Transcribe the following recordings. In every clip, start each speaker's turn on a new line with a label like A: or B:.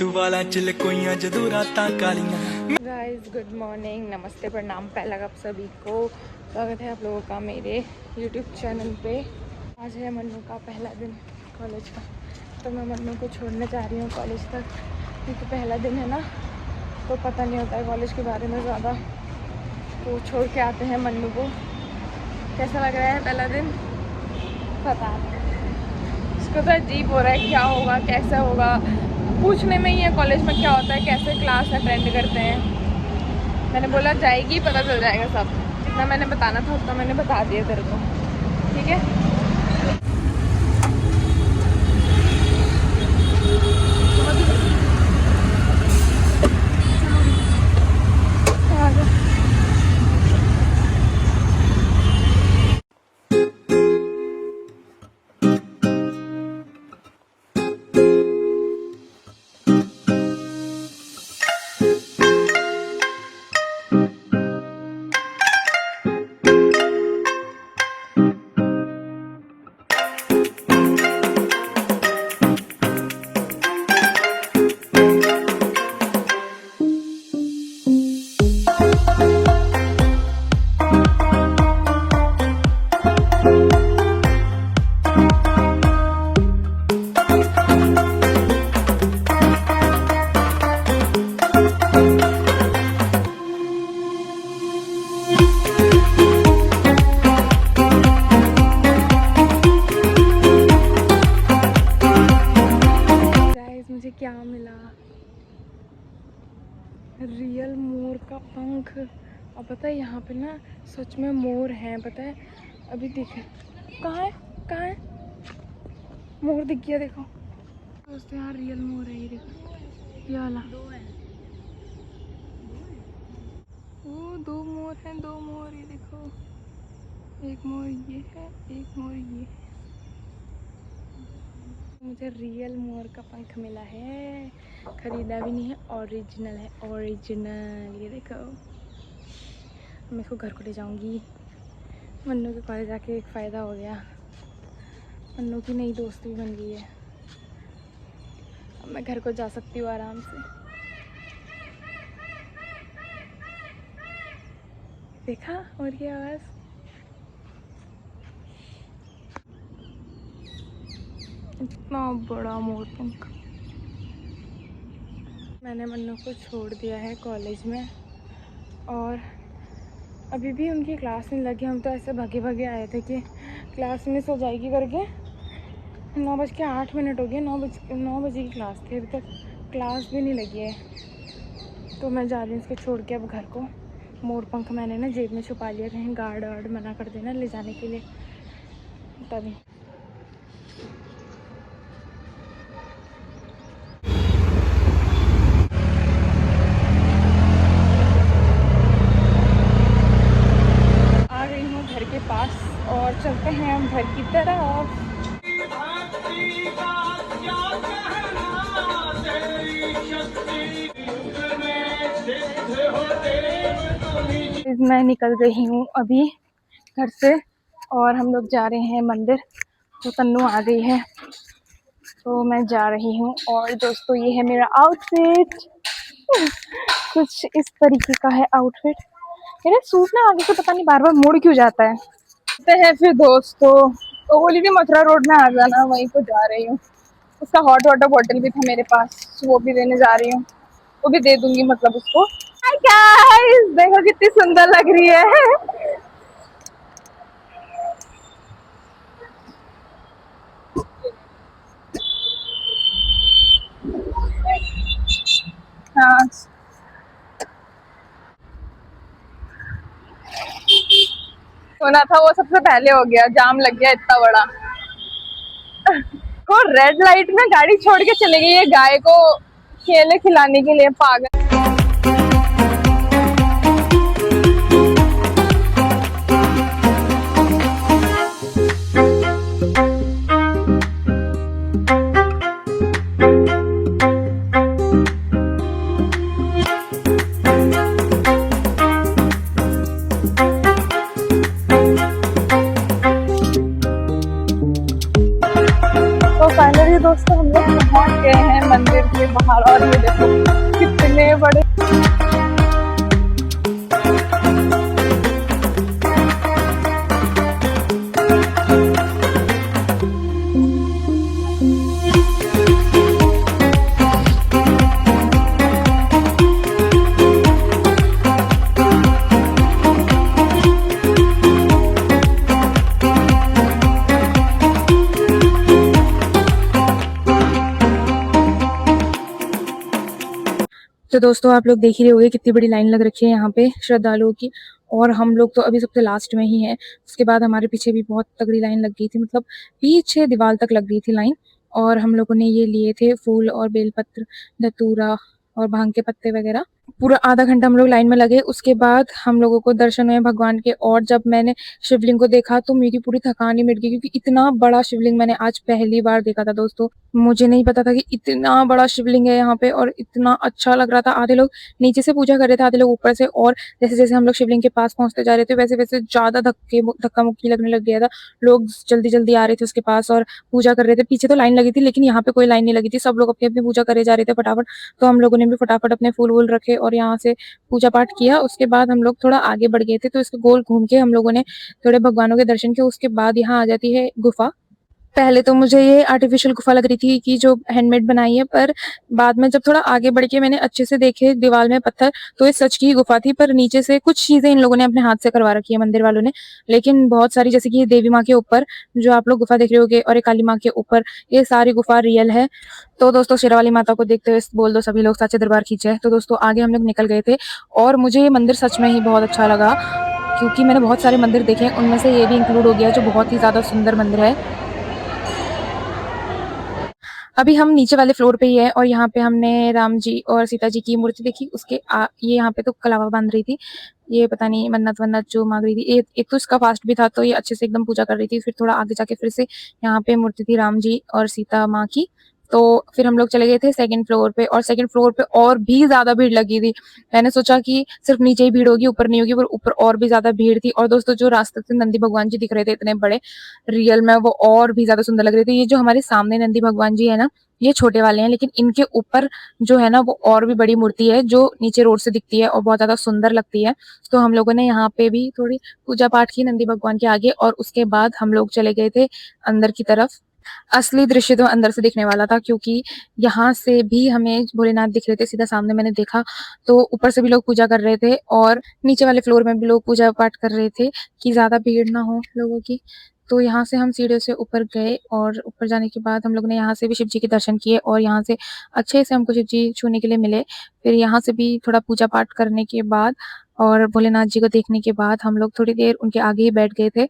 A: तू वाला चिल कोइयां जदू रातां कालियां।
B: गाइस गुड मॉर्निंग, नमस्ते, प्रणाम, पहला आप सभी को स्वागत है आप लोगों का मेरे यूट्यूब चैनल पे। आज है मन्नू का पहला दिन कॉलेज का, तो मैं मन्नू को छोड़ने जा रही हूँ कॉलेज तक, क्योंकि पहला दिन है ना, तो पता नहीं होता है कॉलेज के बारे में ज़्यादा। तो छोड़ के आते हैं मन्नू को। कैसा लग रहा है पहला दिन? पता नहीं, उसको तो अजीब हो रहा है, क्या होगा कैसा होगा। पूछने में ही है कॉलेज में क्या होता है, कैसे क्लास अटेंड करते हैं। मैंने बोला जाएगी, पता चल जाएगा सब। जितना मैंने बताना था उतना मैंने बता दिया तेरे को, ठीक है। क्या मिला? रियल मोर का पंख। और पता है यहाँ पे ना सच में मोर हैं, पता है। अभी दिखे, कहाँ है कहाँ है मोर? दिख गया, देखो दोस्तों, यहाँ रियल मोर है, ये देखो, ये वाला। वो दो मोर हैं, दो मोर, ये देखो, एक मोर ये है, एक मोर ये है। मुझे रियल मोर का पंख मिला है, खरीदा भी नहीं है, ओरिजिनल है, ओरिजिनल। ये देखो, मैं इसको घर को ले जाऊंगी। मन्नू के कॉलेज जाके एक फ़ायदा हो गया, मन्नू की नई दोस्ती बन गई है। अब मैं घर को जा सकती हूँ आराम से। देखा मोर की आवाज़? इतना बड़ा मोर पंख। मैंने मन्नू को छोड़ दिया है कॉलेज में, और अभी भी उनकी क्लास नहीं लगी। हम तो ऐसे भागे भागे आए थे कि क्लास मिस हो जाएगी करके। 9:08 हो गए, 9 बजे की क्लास थी, अभी तक क्लास भी नहीं लगी है। तो मैं जा रही हूँ इसको छोड़ के अब घर को। मोर पंख मैंने ना जेब में छुपा लिया, कहीं गार्ड वार्ड मना कर देना ले जाने के लिए, तभी। घर के पास और चलते हैं हम घर की तरफ। मैं निकल रही हूँ अभी घर से, और हम लोग जा रहे हैं मंदिर। तो तन्नू आ गई है, तो मैं जा रही हूँ। और दोस्तों, ये है मेरा आउटफिट। कुछ इस तरीके का है आउटफिट। मेरा सूट ना आगे से पता नहीं बार बार मुड़ क्यों जाता है। है फिर दोस्तों, तो बोली थी मथुरा रोड में आ जाना, वहीं को जा रही हूँ। उसका हॉट वाटर बॉटल भी था मेरे पास, वो भी देने जा रही हूँ, वो भी दे दूंगी मतलब उसको। हाय गाइस, देखो कितनी सुंदर लग रही है। हाँ, सुना था वो सबसे पहले हो गया, जाम लग गया इतना बड़ा। वो रेड लाइट में गाड़ी छोड़ के चले गई है गाय को केले खिलाने के लिए, पागल। फाइनली दोस्तों हम लोग पहुंच गए हैं मंदिर के बाहर, और और ये देखो कितने बड़े। तो दोस्तों आप लोग देख ही रहे होंगे कितनी बड़ी लाइन लग रखी है यहाँ पे श्रद्धालुओं की, और हम लोग तो अभी सबसे लास्ट में ही हैं। उसके बाद हमारे पीछे भी बहुत तगड़ी लाइन लग गई थी, मतलब पीछे दीवार तक लग गई थी लाइन। और हम लोगों ने ये लिए थे फूल और बेलपत्र, धतूरा और भांग के पत्ते वगैरह। पूरा आधा घंटा हम लोग लाइन में लगे। उसके बाद हम लोगों को दर्शन हुए भगवान के, और जब मैंने शिवलिंग को देखा तो मेरी पूरी थकान ही मिट गई, क्योंकि इतना बड़ा शिवलिंग मैंने आज पहली बार देखा था दोस्तों। मुझे नहीं पता था कि इतना बड़ा शिवलिंग है यहाँ पे, और इतना अच्छा लग रहा था। आधे लोग नीचे से पूजा कर रहे थे, आधे लोग ऊपर से, और जैसे जैसे हम लोग शिवलिंग के पास पहुंचते जा रहे थे वैसे वैसे ज्यादा धक्का मुक्की लगने लग गया था। लोग जल्दी जल्दी आ रहे थे उसके पास और पूजा कर रहे थे। पीछे तो लाइन लगी थी, लेकिन यहाँ पे कोई लाइन नहीं लगी थी, सब लोग अपनी अपनी पूजा करे जा रहे थे फटाफट। तो हम लोगों ने भी फटाफट अपने फूल वूल रखे और यहाँ से पूजा पाठ किया। उसके बाद हम लोग थोड़ा आगे बढ़ गए थे, तो इसके गोल घूम के हम लोगों ने थोड़े भगवानों के दर्शन किए। उसके बाद यहाँ आ जाती है गुफा। पहले तो मुझे ये आर्टिफिशियल गुफा लग रही थी कि जो हैंडमेड बनाई है, पर बाद में जब थोड़ा आगे बढ़ के मैंने अच्छे से देखे दीवार में पत्थर, तो ये सच की ही गुफा थी। पर नीचे से कुछ चीजें इन लोगों ने अपने हाथ से करवा रखी है मंदिर वालों ने, लेकिन बहुत सारी, जैसे कि देवी माँ के ऊपर जो आप लोग गुफा देख रहे होगे और एक काली माँ के ऊपर, ये सारी गुफा रियल है। तो दोस्तों शेरावाली माता को देखते हुए बोल दो सभी लोग सच्चे दरबार खींचे। तो दोस्तों आगे हम लोग निकल गए थे, और मुझे ये मंदिर सच में ही बहुत अच्छा लगा, क्योंकि मैंने बहुत सारे मंदिर देखे हैं, उनमें से ये भी इंक्लूड हो गया, जो बहुत ही ज्यादा सुंदर मंदिर है। अभी हम नीचे वाले फ्लोर पे ही है, और यहाँ पे हमने राम जी और सीता जी की मूर्ति देखी। उसके ये यहाँ पे तो कलावा बांध रही थी, ये पता नहीं मन्नत वन्नत जो मांग रही थी। एक तो इसका फास्ट भी था, तो ये अच्छे से एकदम पूजा कर रही थी। फिर थोड़ा आगे जाके फिर से यहाँ पे मूर्ति थी राम जी और सीता माँ की। तो फिर हम लोग चले गए थे सेकंड फ्लोर पे, और सेकंड फ्लोर पे और भी ज्यादा भीड़ लगी थी। मैंने सोचा कि सिर्फ नीचे ही भीड़ होगी, ऊपर नहीं होगी, पर ऊपर और भी ज्यादा भीड़ थी। और दोस्तों जो रास्ते से नंदी भगवान जी दिख रहे थे इतने बड़े, रियल में वो और भी ज्यादा सुंदर लग रहे थे। ये जो हमारे सामने नंदी भगवान जी है ना, ये छोटे वाले हैं, लेकिन इनके ऊपर जो है ना वो और भी बड़ी मूर्ति है, जो नीचे रोड से दिखती है और बहुत ज्यादा सुंदर लगती है। तो हम लोगों ने यहाँ पे भी थोड़ी पूजा पाठ की नंदी भगवान के आगे, और उसके बाद हम लोग चले गए थे अंदर की तरफ। असली दृश्य तो अंदर से दिखने वाला था, क्योंकि यहाँ से भी हमें भोलेनाथ दिख रहे थे सीधा सामने, मैंने देखा। तो ऊपर से भी लोग पूजा कर रहे थे, और नीचे वाले फ्लोर में भी लोग पूजा पाठ कर रहे थे कि ज्यादा भीड़ ना हो लोगों की। तो यहाँ से हम सीढ़ियों से ऊपर गए, और ऊपर जाने के बाद हम लोग ने यहाँ से भी शिव जी के दर्शन किए, और यहाँ से अच्छे से हमको शिव जी छूने के लिए मिले। फिर यहाँ से भी थोड़ा पूजा पाठ करने के बाद और भोलेनाथ जी को देखने के बाद हम लोग थोड़ी देर उनके आगे ही बैठ गए थे।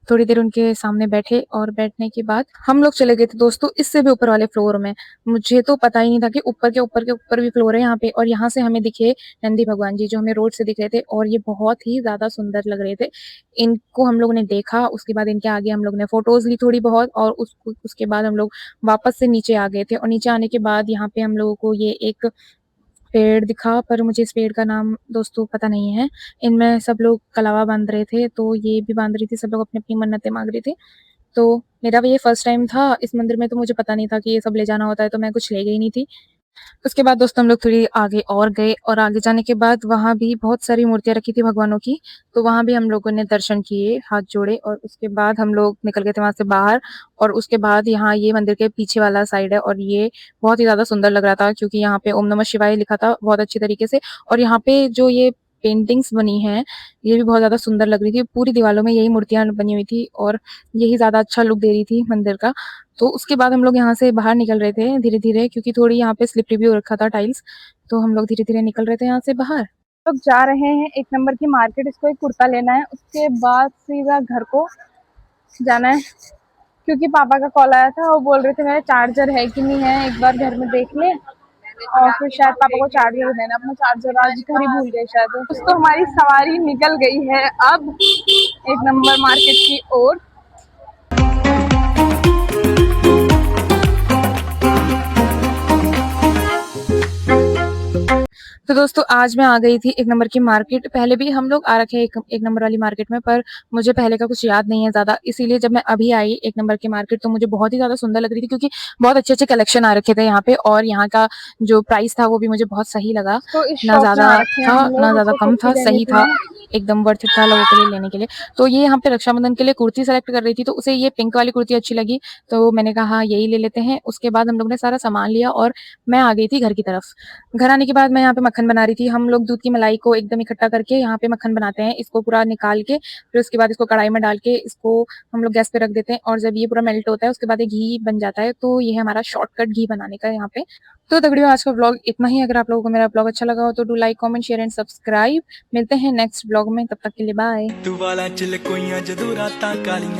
B: थोड़ी देर उनके सामने बैठे, और बैठने के बाद हम लोग चले गए थे दोस्तों इससे भी ऊपर वाले फ्लोर में। मुझे तो पता ही नहीं था कि ऊपर के ऊपर के ऊपर भी फ्लोर है यहाँ पे। और यहाँ से हमें दिखे नंदी भगवान जी, जो हमें रोड से दिख रहे थे, और ये बहुत ही ज्यादा सुंदर लग रहे थे। इनको हम लोग ने देखा, उसके बाद इनके आगे हम लोग ने फोटोज ली थोड़ी बहुत, और उसके बाद हम लोग वापस से नीचे आ गए थे। और नीचे आने के बाद यहाँ पे हम लोगों को ये एक पेड़ दिखा, पर मुझे इस पेड़ का नाम दोस्तों पता नहीं है। इनमें सब लोग कलावा बांध रहे थे, तो ये भी बांध रही थी, सब लोग अपनी अपनी मन्नतें मांग रहे थे। तो मेरा भी ये फर्स्ट टाइम था इस मंदिर में, तो मुझे पता नहीं था कि ये सब ले जाना होता है, तो मैं कुछ ले गई नहीं थी। उसके बाद दोस्तों हम लोग थोड़ी आगे और गए, और आगे जाने के बाद वहां भी बहुत सारी मूर्तियां रखी थी भगवानों की। तो वहां भी हम लोगों ने दर्शन किए, हाथ जोड़े, और उसके बाद हम लोग निकल गए थे वहां से बाहर। और उसके बाद यहाँ ये मंदिर के पीछे वाला साइड है, और ये बहुत ही ज्यादा सुंदर लग रहा था, क्योंकि यहाँ पे ओम नमः शिवाय लिखा था बहुत अच्छी तरीके से। और यहाँ पे जो ये पेंटिंग्स बनी है, ये भी बहुत ज्यादा सुंदर लग रही थी। पूरी दीवारों में यही मूर्तियां बनी हुई थी, और यही ज्यादा अच्छा लुक दे रही थी मंदिर का। तो उसके बाद हम लोग यहाँ से बाहर निकल रहे थे धीरे धीरे, क्योंकि थोड़ी यहाँ पे स्लिपरी भी हो रखा था टाइल्स। तो हम लोग धीरे धीरे निकल रहे थे यहाँ से बाहर। लोग जा रहे हैं 1 नंबर की मार्केट, इसको एक कुर्ता लेना है, उसके बाद सीधा घर को जाना है। क्योंकि पापा का कॉल आया था, वो बोल रहे थे मेरा चार्जर है कि नहीं है, एक बार घर में देख ले। और फिर शायद पापा को चार्जर देना, अपना चार्जर आज घर ही भूल गए शायद। तो हमारी सवारी निकल गई है अब 1 नंबर मार्केट की ओर। तो दोस्तों आज मैं आ गई थी 1 नंबर की मार्केट। पहले भी हम लोग आ रखे हैं एक नंबर वाली मार्केट में, पर मुझे पहले का कुछ याद नहीं है ज़्यादा, इसीलिए जब मैं अभी आई 1 नंबर की मार्केट तो मुझे बहुत ही ज़्यादा सुंदर लग रही थी, क्योंकि बहुत अच्छे-अच्छे कलेक्शन आ रखे थे यहाँ पे और यहाँ का जो प्राइस था वो भी मुझे बहुत सही लगा। तो इस ना शॉप में आ
C: हाँ,
B: रखे हैं
C: अच्छा।
B: हम
C: हम
B: ना
C: लोग
B: ज़्यादा
C: इसको
B: कम
C: कुर्ती
B: था,
C: लेने
B: सही
C: के
B: था,
C: लिए
B: एकदम वर्थ इट था लोगों के लिए लेने के लिए। तो ये यहाँ पे रक्षाबंधन के लिए कुर्ती सेलेक्ट कर रही थी, तो उसे ये पिंक वाली कुर्ती अच्छी लगी, तो मैंने कहा हाँ, यही ले लेते हैं। उसके बाद हम लोग ने सारा सामान लिया और मैं आ गई थी घर की तरफ। घर आने के बाद मैं यहाँ पे मक्खन बना रही थी। हम लोग दूध की मलाई को एकदम इकट्ठा करके यहाँ पे मक्खन बनाते हैं, इसको पूरा निकाल के फिर उसके बाद इसको कढ़ाई में डाल के इसको हम लोग गैस पे रख देते हैं, और जब ये पूरा मेल्ट होता है उसके बाद ये घी बन जाता है। तो ये है हमारा शॉर्टकट घी बनाने का यहाँ पे। तो तगड़ियों, आज का व्लॉग इतना ही। अगर आप लोगों को मेरा व्लॉग अच्छा लगा हो तो do like, comment, share and subscribe. मिलते हैं नेक्स्ट व्लॉग में, तब तक के लिए बाय।
A: तू वाला च लकोइयां जदों रातां कालियां।